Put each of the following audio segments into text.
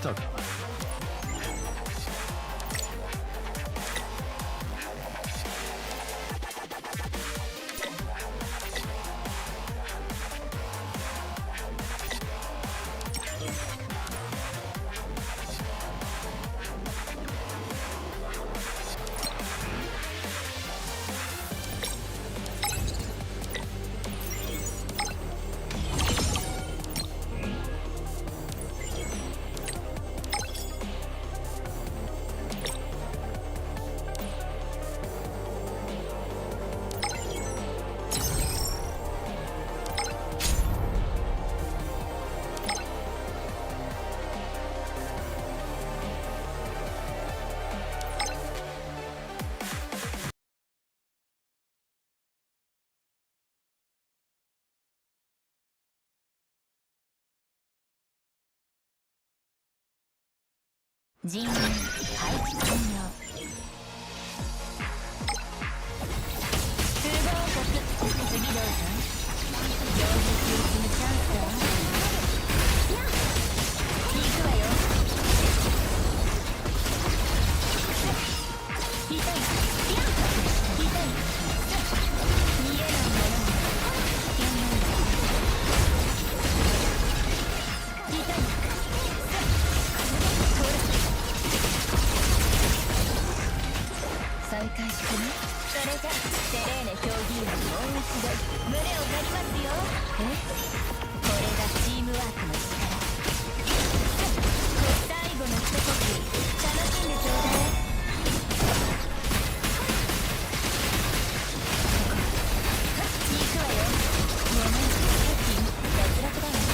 たか。人員配置完了。不合格。次どうぞ。業績を積むチャンスは行くわよ。痛い。痛い。見えないものも危険なんだ。痛い。再開してね。それじゃセレーネ評議員にもう一度胸を借りますよ。これがチームワークの力。最後の一呼吸楽しんでちょうだい。行くわよ。ごめん、君脱落だわ。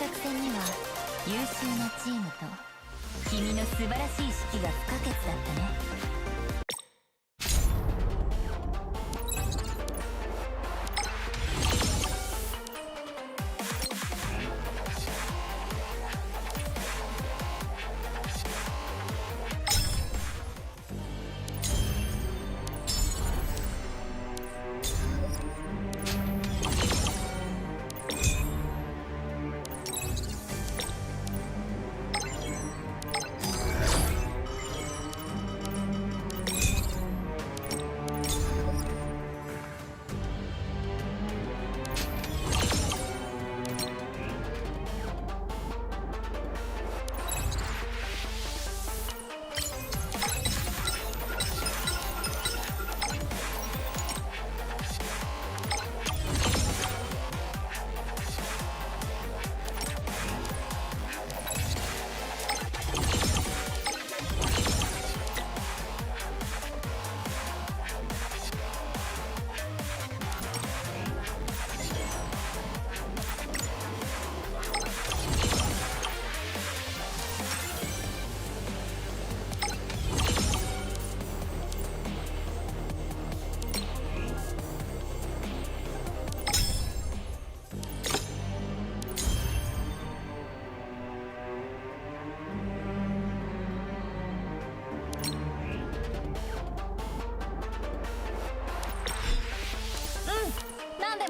作戦には優秀なチームと君の素晴らしい指揮が不可欠だったね。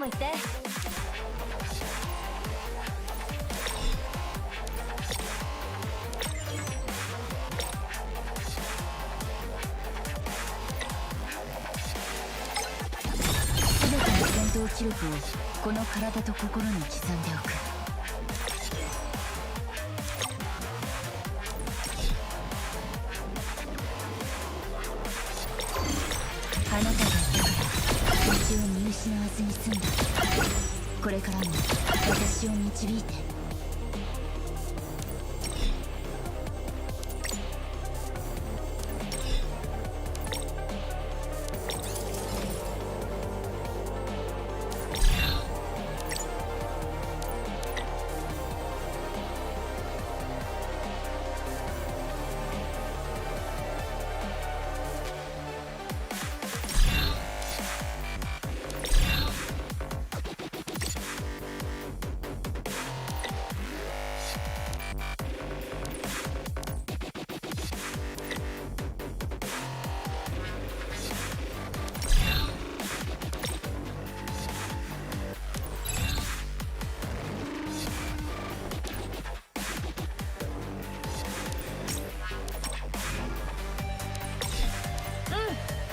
も言って。全ての戦闘記録をこの体と心に刻んでおく。あなたがいたから道を見失わずに済んだ。これからも私を導いて。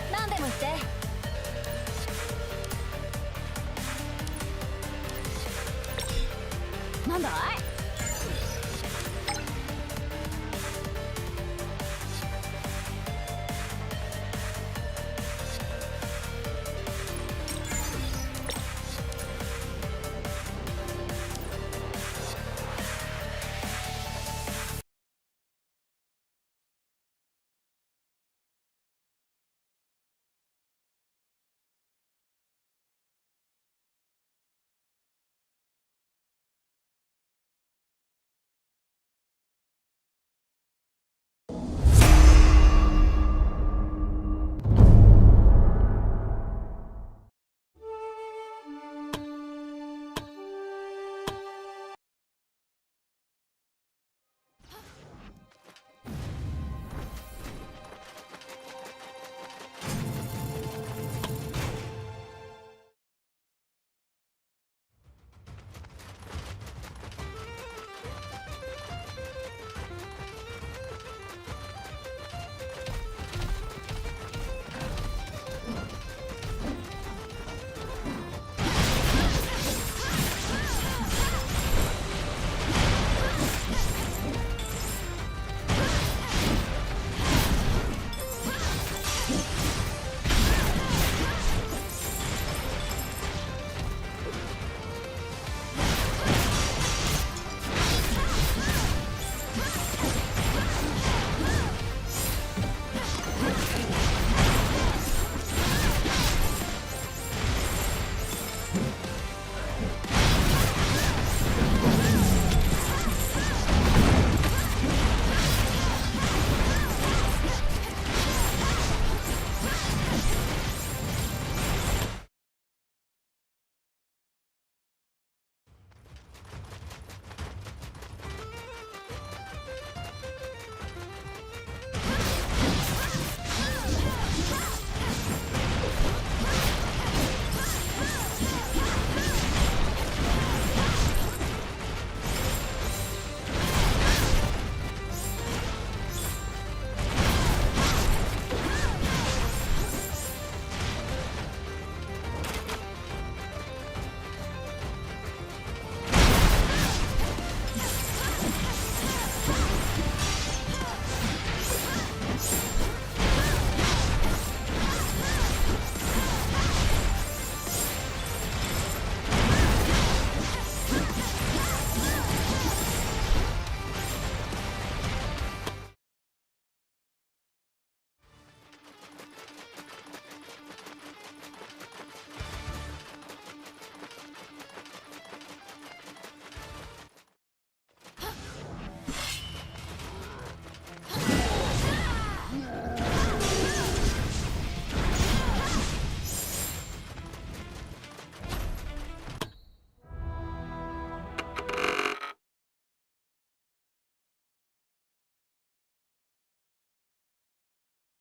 何でも言って。なんだい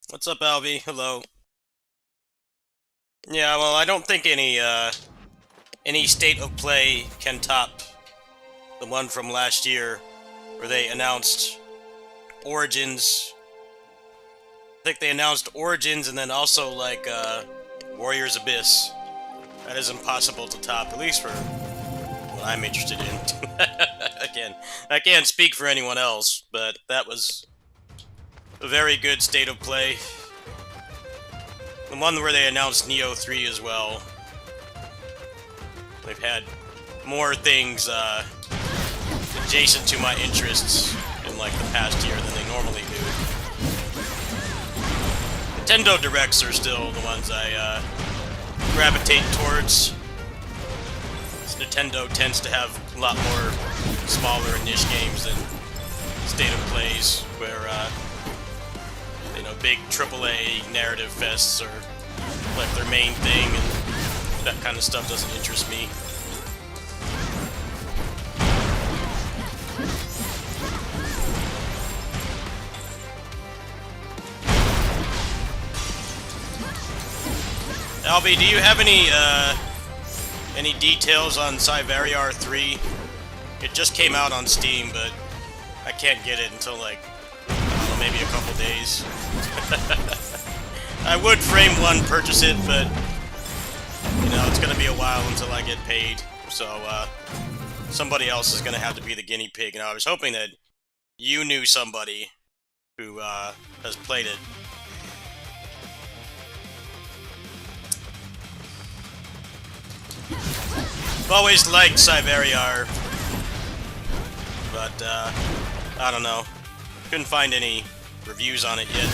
？What's up, Albie? Hello. Yeah, well, I don't think any any state of play can top the one from last year where they announced Origins. I think they announced Origins and then also like Warriors Abyss. That is impossible to top, at least for what I'm interested in. Again, I can't speak for anyone else, but that was a very good state of play. The one where they announced Neo 3 as well. They've had more things adjacent to my interests in like the past year than they normally do. Nintendo Directs are still the ones I gravitate towards. Nintendo tends to have a lot more smaller and niche games than state of plays, where you know, big AAA narrative fests are like their main thing, and that kind of stuff doesn't interest me. Albie, do you have any details on Cyvariar 3? It just came out on Steam, but I can't get it until like, I don't know, maybe a couple days. I would frame one purchase it, but you know, it's gonna be a while until I get paid, so somebody else is gonna have to be the guinea pig, and I was hoping that you knew somebody who has played it. I've always liked Cyvariar, but I don't know. Couldn't find any reviews on it yet.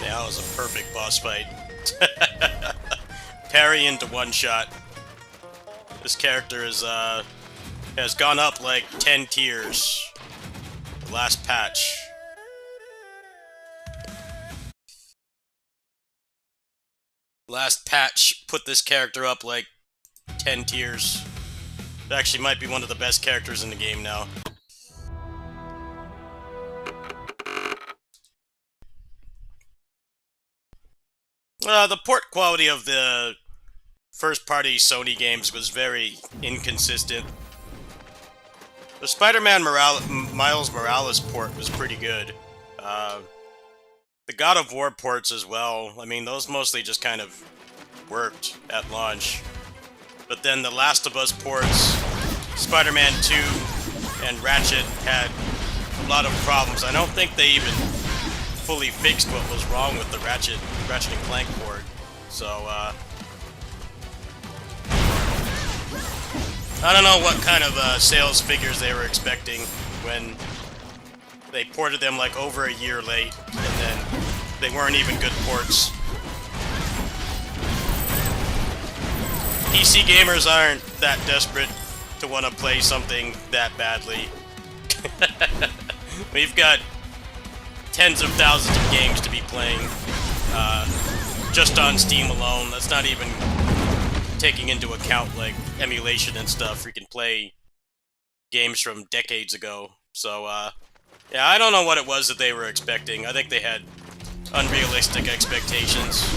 That was a perfect boss fight. Parry into one shot. This character is has gone up like 10 tiers. The last patch. Last patch put this character up like 10 tiers. It actually might be one of the best characters in the game now. The port quality of the first-party Sony games was very inconsistent. The Spider-Man Miles Morales port was pretty good. The God of War ports as well. I mean, those mostly just kind of worked at launch. But then the Last of Us ports, Spider-Man 2, and Ratchet had a lot of problems. I don't think they even fully fixed what was wrong with the Ratchet and Clank port. So, I don't know what kind of sales figures they were expecting when they ported them like over a year late, and then they weren't even good ports. PC gamers aren't that desperate to want to play something that badly. We've got tens of thousands of games to be playing just on Steam alone. That's not even taking into account like emulation and stuff. We can play games from decades ago. So yeah, I don't know what it was that they were expecting. I think they had unrealistic expectations.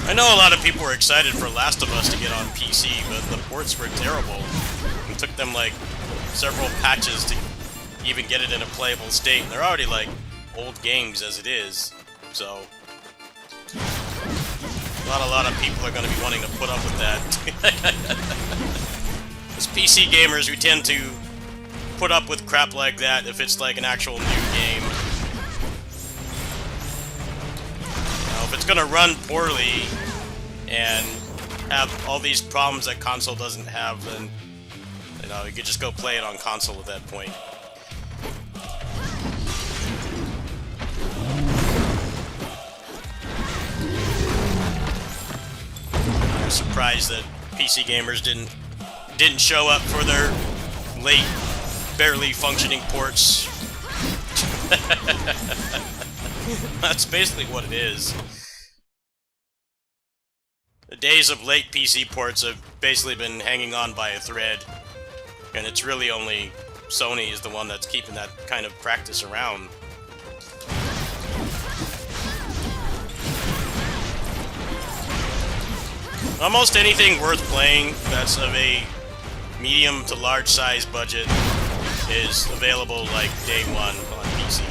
I know a lot of people were excited for Last of Us to get on PC, but the ports were terrible. It took them like several patches to even get it in a playable state, and they're already like old games as it is, so a lot of people are going to be wanting to put up with that. As PC gamers, we tend to put up with crap like that if it's like an actual new game. it's gonna run poorly and have all these problems that console doesn't have, then you know you could just go play it on console at that point. I'm surprised that PC gamers didn't show up for their late, barely functioning ports. That's basically what it is. The days of late PC ports have basically been hanging on by a thread, and it's really only Sony is the one that's keeping that kind of practice around. Almost anything worth playing that's of a medium to large size budget is available like day one on PC.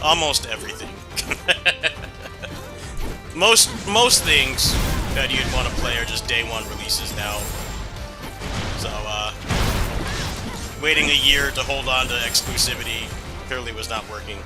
Almost everything. most things that you'd want to play are just day one releases now. So waiting a year to hold on to exclusivity clearly was not working.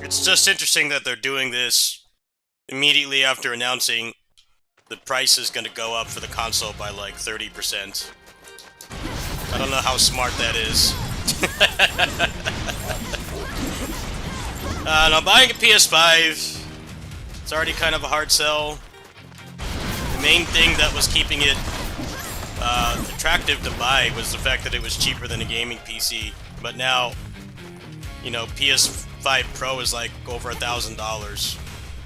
It's just interesting that they're doing this immediately after announcing the price is going to go up for the console by like 30%. I don't know how smart that is. Now buying a PS5, it's already kind of a hard sell. The main thing that was keeping it attractive to buy was the fact that it was cheaper than a gaming PC. But now, you know, PS5 Pro is like over $1,000,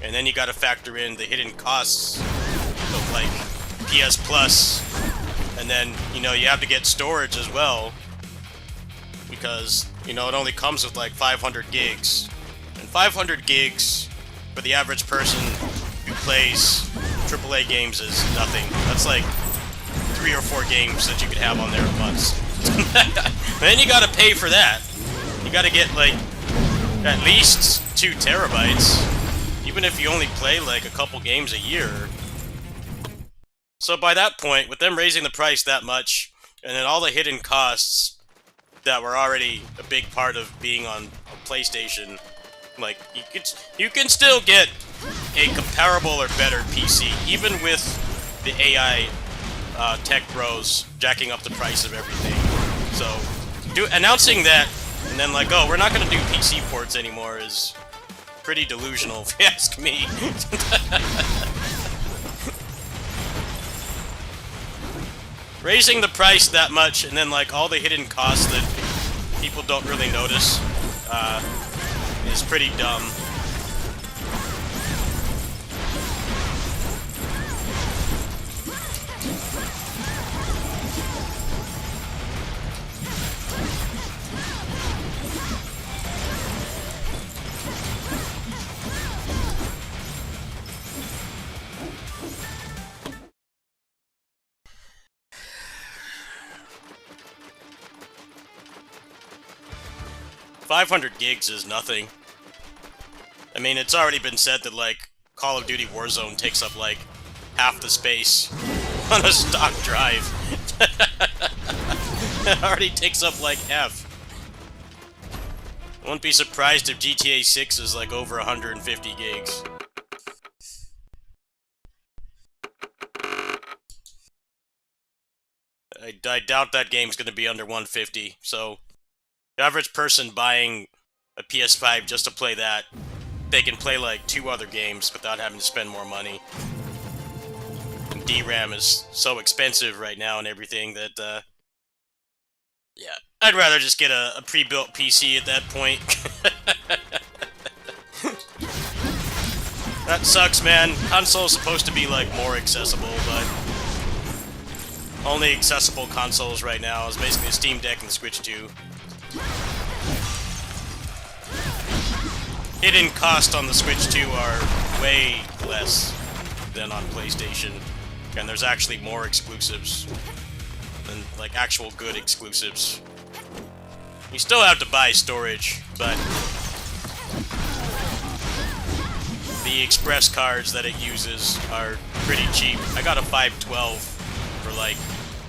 and then you got to factor in the hidden costs of like PS Plus, and then you know you have to get storage as well because you know it only comes with like 500 gigs, and 500 gigs for the average person who plays AAA games is nothing. That's like 3 or 4 games that you could have on there at once. Then you got to pay for that. You got to get like at least 2 terabytes, even if you only play like a couple games a year. So by that point, with them raising the price that much, and then all the hidden costs that were already a big part of being on a PlayStation, like you can still get a comparable or better PC, even with the AI tech bros jacking up the price of everything. So announcing that and then like, oh, we're not going to do PC ports anymore is pretty delusional, if you ask me. Raising the price that much and then like all the hidden costs that people don't really notice is pretty dumb. 500 gigs is nothing. I mean, it's already been said that, like, Call of Duty Warzone takes up, like, half the space on a stock drive. It already takes up, like, half. I wouldn't be surprised if GTA 6 is, like, over 150 gigs. I doubt that game's going to be under 150, so the average person buying a PS5 just to play that, they can play like 2 other games without having to spend more money. And DRAM is so expensive right now and everything that, yeah, I'd rather just get a pre-built PC at that point. That sucks, man. Console's supposed to be like more accessible, but only accessible consoles right now is basically the Steam Deck and the Switch 2. Hidden cost on the Switch 2 are way less than on PlayStation, and there's actually more exclusives than like actual good exclusives. You still have to buy storage, but the express cards that it uses are pretty cheap. I got a 512 for like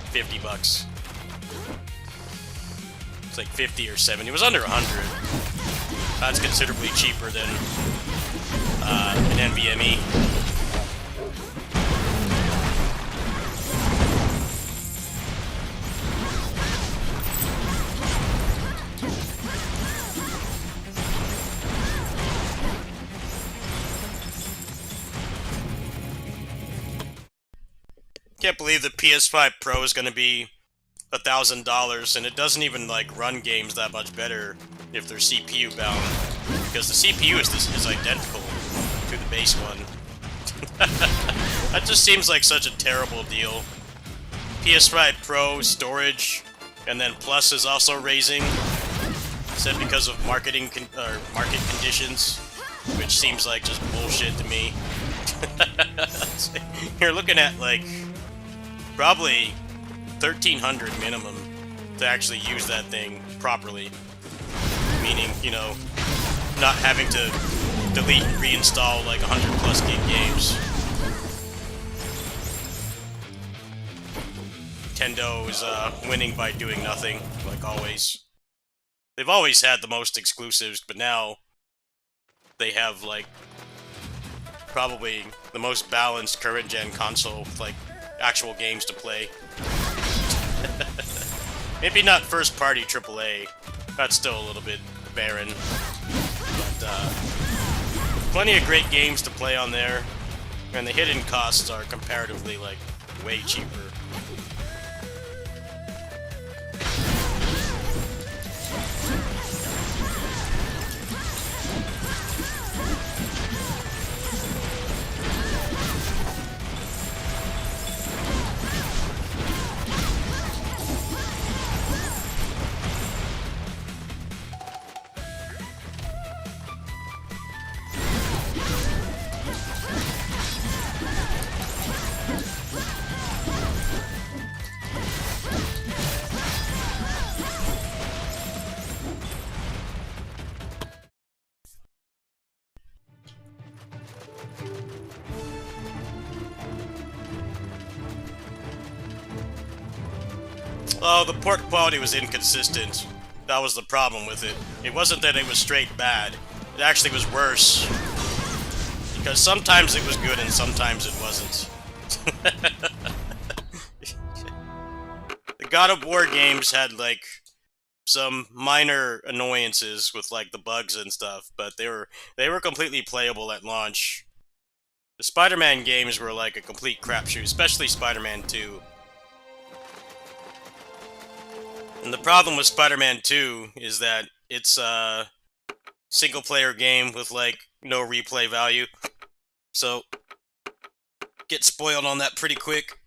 50 bucks. It's like 50 or 70. It was under 100. That's considerably cheaper than an NVMe. Can't believe the PS5 Pro is going to be $1,000, and it doesn't even like run games that much better if they're CPU bound, because the CPU is identical to the base one. That just seems like such a terrible deal. PS5 Pro storage, and then Plus is also raising. Said because of market conditions, which seems like just bullshit to me. You're looking at like probably 1,300 minimum to actually use that thing properly. Meaning, you know, not having to delete and reinstall like 100 plus gig games. Nintendo is winning by doing nothing, like always. They've always had the most exclusives, but now they have like probably the most balanced current gen console with like actual games to play. Maybe not first party AAA. That's still a little bit barren. But plenty of great games to play on there. And the hidden costs are comparatively like way cheaper. Oh, the port quality was inconsistent. That was the problem with it. It wasn't that it was straight bad. It actually was worse. Because sometimes it was good and sometimes it wasn't. The God of War games had, like, some minor annoyances with, like, the bugs and stuff, but they were completely playable at launch. The Spider-Man games were, like, a complete crapshoot, especially Spider-Man 2. And the problem with Spider-Man 2 is that it's a single-player game with, like, no replay value. So, get spoiled on that pretty quick.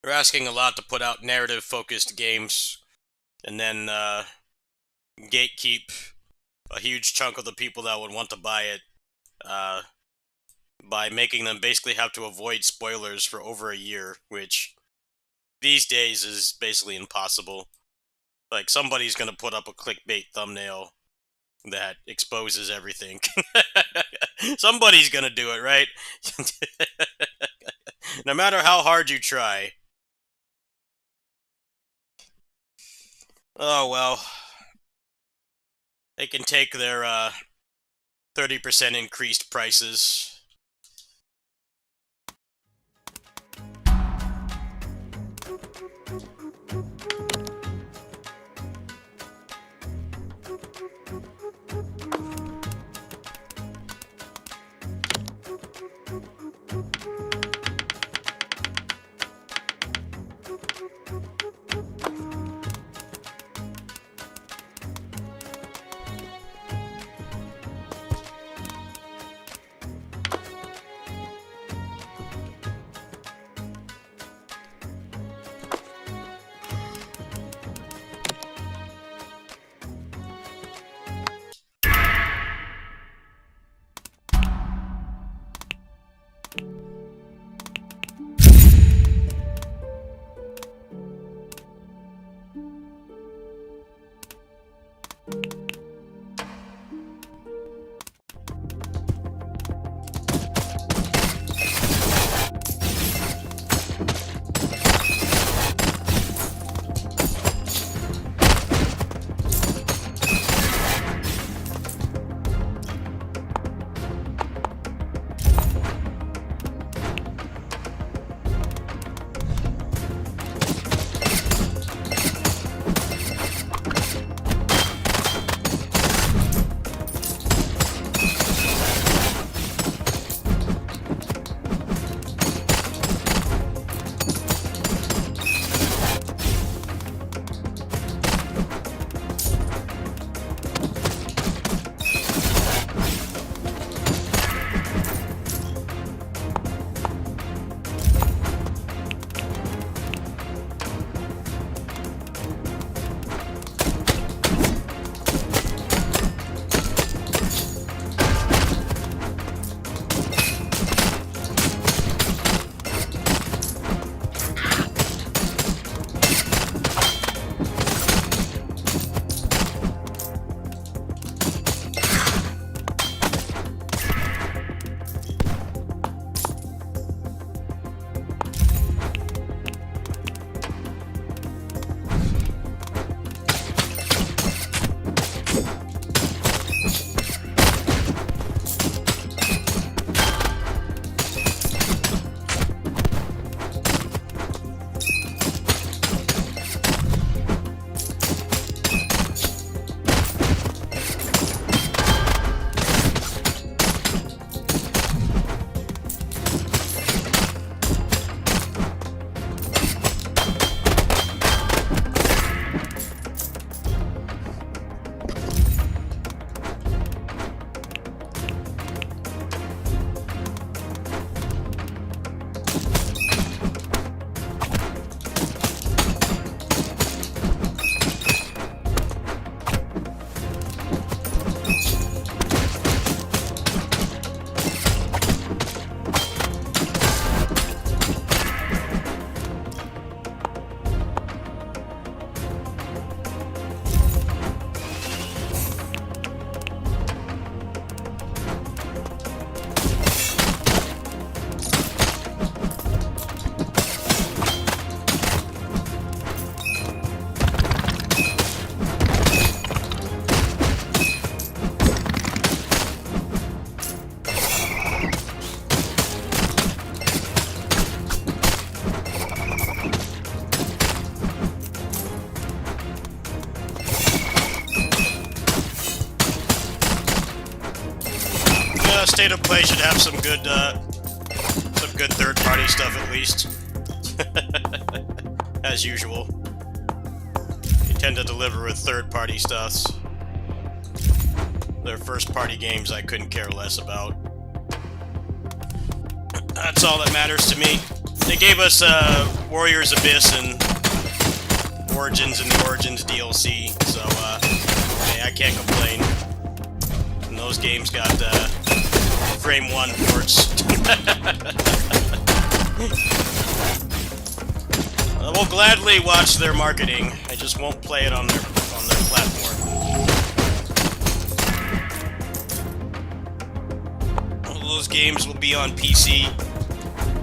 They're asking a lot to put out narrative-focused games, and then gatekeep a huge chunk of the people that would want to buy it by making them basically have to avoid spoilers for over a year, which these days is basically impossible. Like, somebody's gonna put up a clickbait thumbnail that exposes everything. Somebody's gonna do it, right? No matter how hard you try. Oh, well. They can take their 30% increased prices. State of Play should have some good third-party stuff at least. As usual. They tend to deliver with third-party stuffs. Their first-party games I couldn't care less about. That's all that matters to me. They gave us Warriors Abyss and Origins and the Origins DLC, so those games got frame 1 ports. I will gladly watch their marketing. I just won't play it on their platform. All those games will be on PC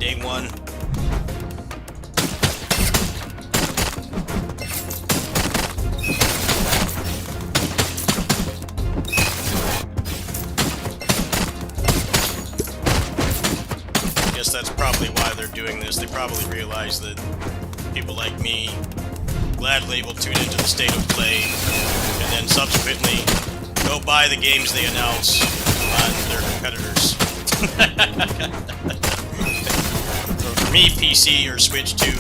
day 1. That's probably why they're doing this. They probably realize that people like me gladly will tune into the state of play and then subsequently go buy the games they announce on their competitors. So for me, PC or Switch 2,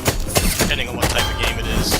depending on what type of game it is.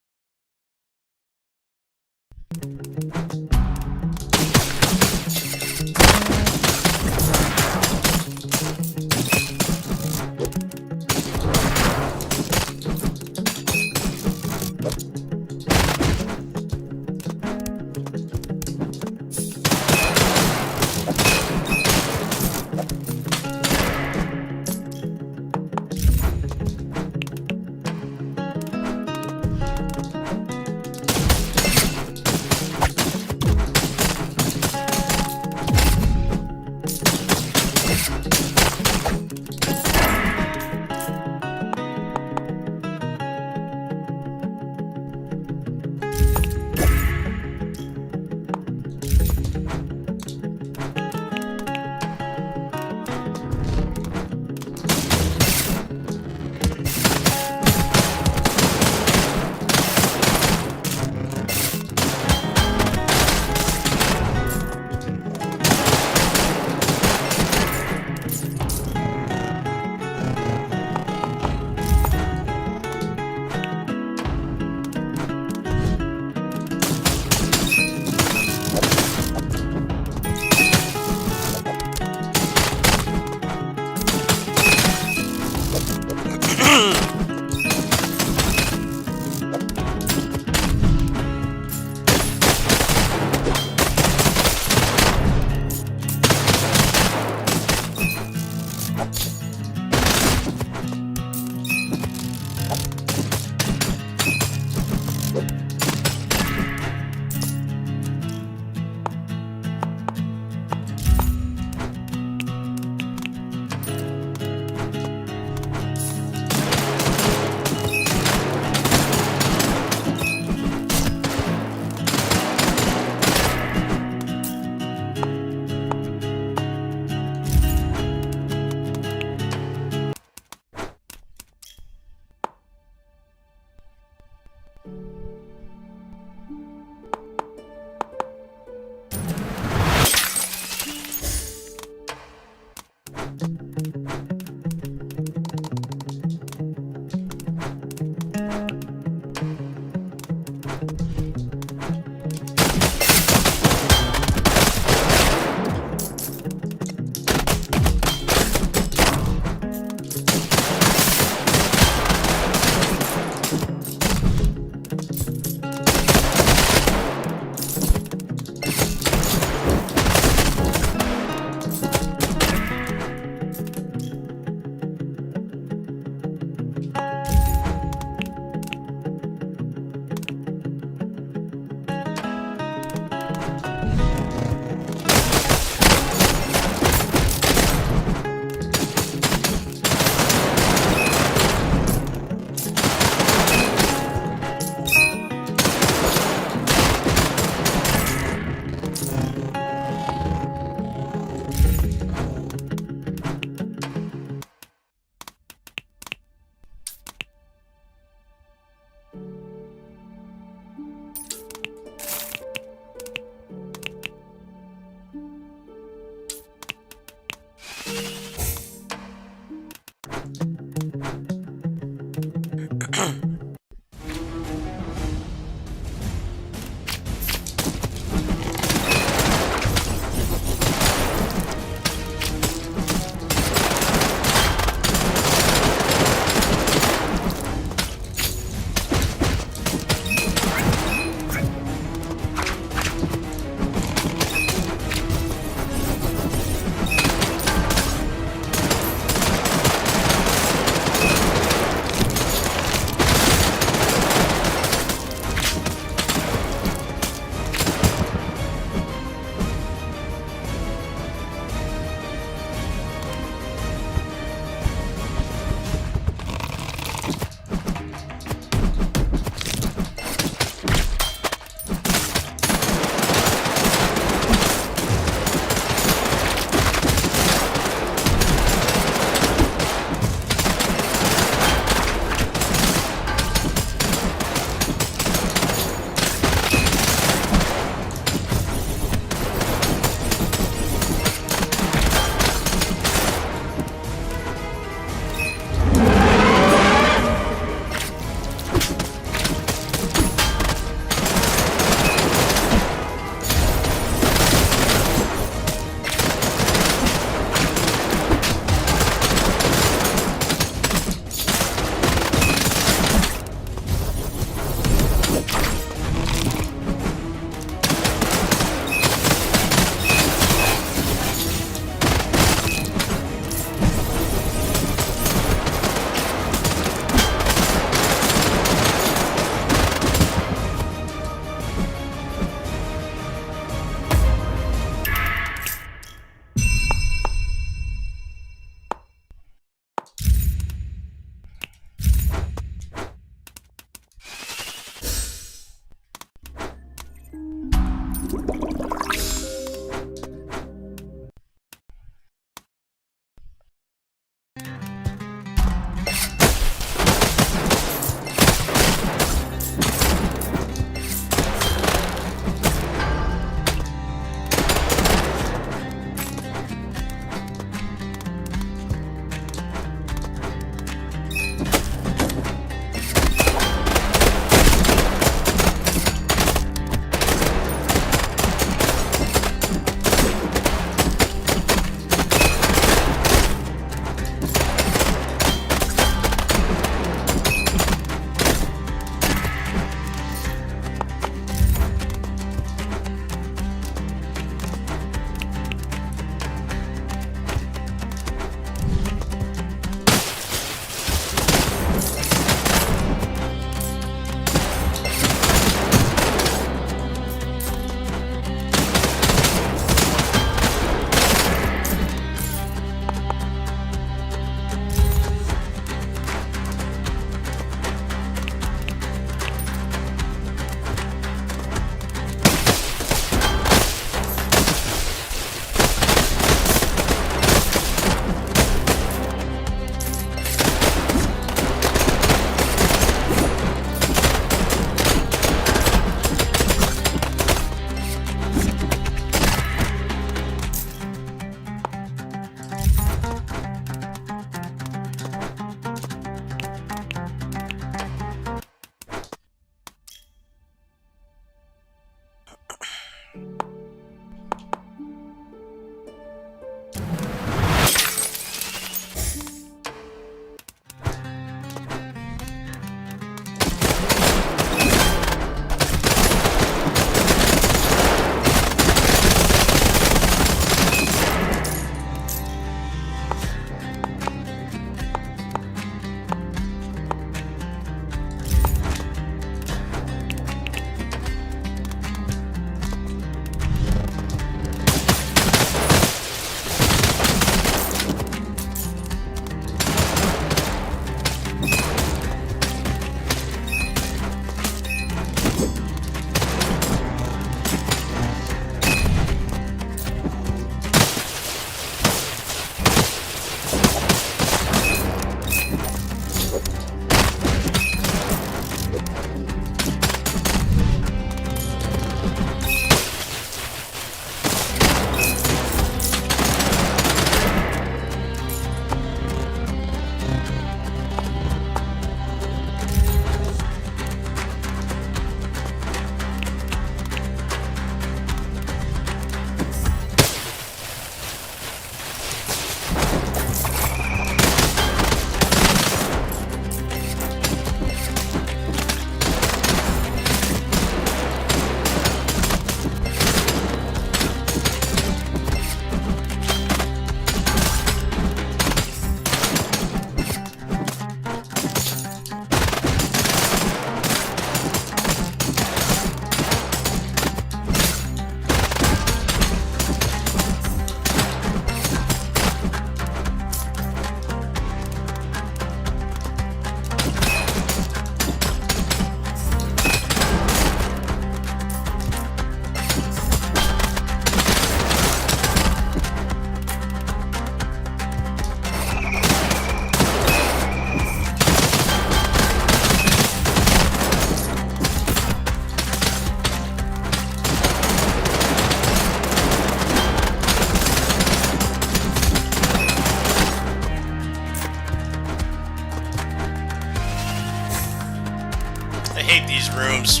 hate these rooms.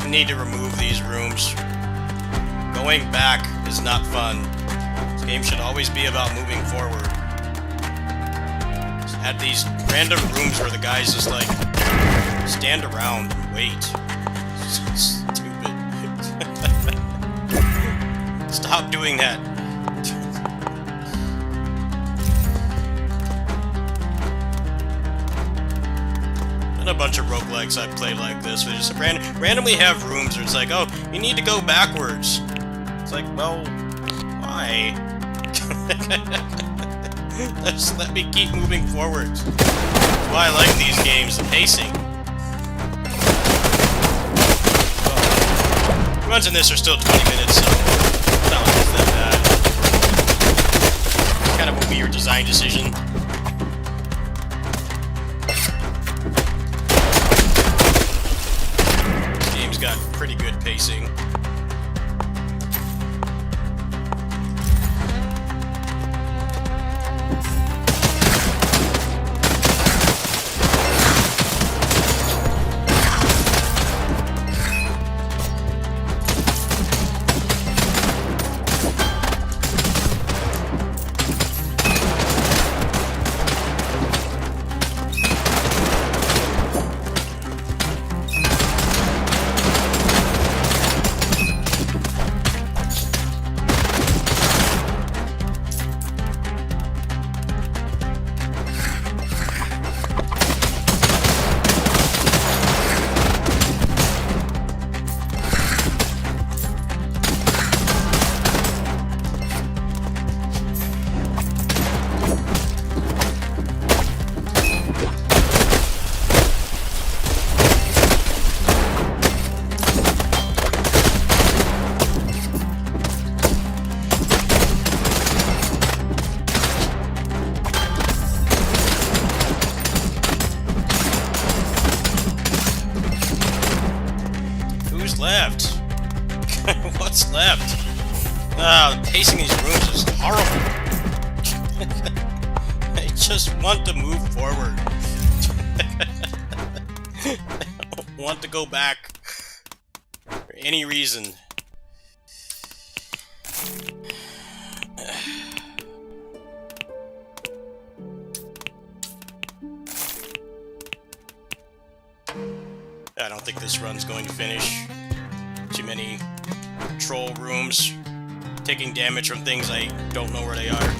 We need to remove these rooms. Going back is not fun. This game should always be about moving forward. Just add these random rooms where the guys just like stand around and wait. It's stupid. Stop doing that. A bunch of roguelikes I've played like this. We just randomly have rooms where it's like, oh, you need to go backwards. It's like, well, why? Just let me keep moving forwards. That's why I like these games, the pacing. Well, runs in this are still 20 minutes, so it's not like it's that bad. Kind of a weird design decision. Got pretty good pacing. Left? What's left? The pacing these rooms is horrible. I just want to move forward. I don't want to go back for any reason. I don't think this run's going to finish. Too many troll rooms, taking damage from things I don't know where they are.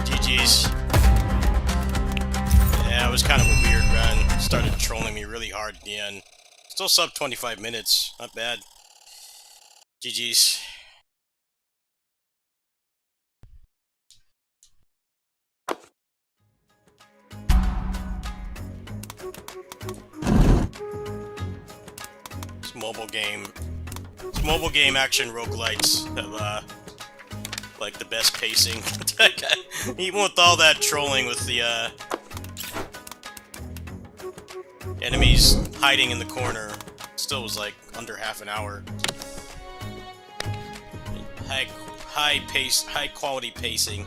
GG's. Yeah, it was kind of a weird run. Started trolling me really hard at the end. Still sub 25 minutes. Not bad. GG's. mobile game action roguelites have like the best pacing. Even with all that trolling with the enemies hiding in the corner, still was like under half an hour. High quality pacing.